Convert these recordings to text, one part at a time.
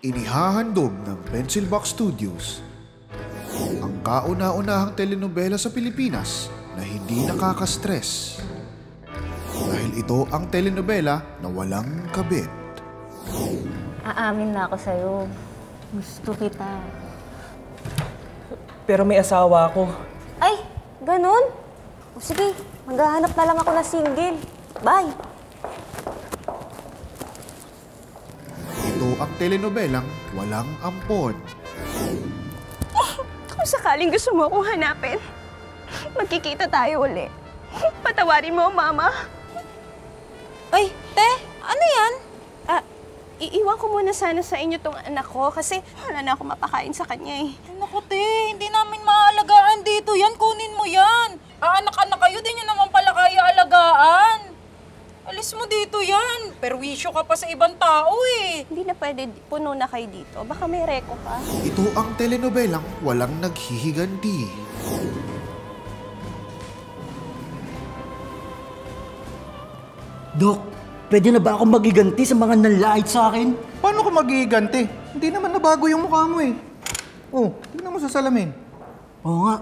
Inihahandog ng Pencil Box Studios ang kauna-unahang telenovela sa Pilipinas na hindi nakaka-stress. Dahil ito ang telenovela na walang kabit. Aamin na ako sa'yo. Gusto kita. Pero may asawa ako. Ay, ganun? O sige, maghahanap na lang ako na single. Bye! Ito ang telenobelang walang ampon. Kung sakaling gusto mo akong hanapin, magkikita tayo uli. Patawarin mo, Mama. Ay, te! Ano yan? Iiwan ko muna sana sa inyo tong anak ko kasi wala na ako mapakain sa kanya eh. Naku, te, hindi namin maaalagaan dito yan. Kunin mo yan. Anak-anak kayo, di nyo naman pala kaya alagaan. Alis mo dito yan. Perwisyo ka pa sa ibang tao eh. Hindi na pwede, puno na kayo dito. Baka may reko pa. Ito ang telenobelang walang naghihiganti. Dok, pwede na ba ako magiganti sa mga nanlait sa akin? Paano ka magiganti? Hindi naman nabago yung mukha mo eh. Oh, tingnan mo sa salamin. Oo nga,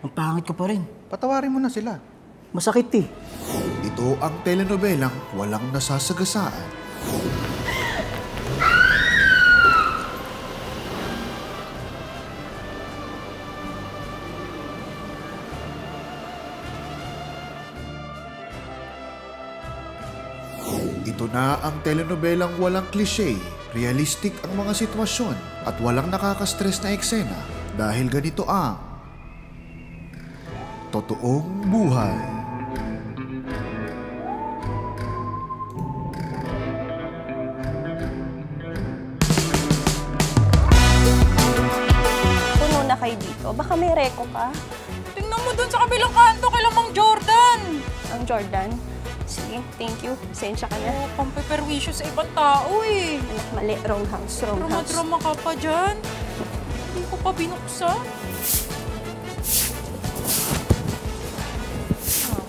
ang pangit ko pa rin. Patawarin mo na sila. Masakit eh. Ito ang telenobelang walang nasasagasaan. Ito na ang telenobelang walang klise, realistic ang mga sitwasyon at walang nakaka-stress na eksena dahil ganito ang totoong buhay. Puno na kayo dito. Baka may reko pa. Tingnan mo dun sa kabilang kanto kay Mang Jordan. Ang Jordan. Sige, thank you. Pasensya ka na. Pampeperwisyo sa ibang tao eh. Anak, mali. Wrong house. Wrong house. Drama-drama ka pa dyan. Hindi ko pa binuksan.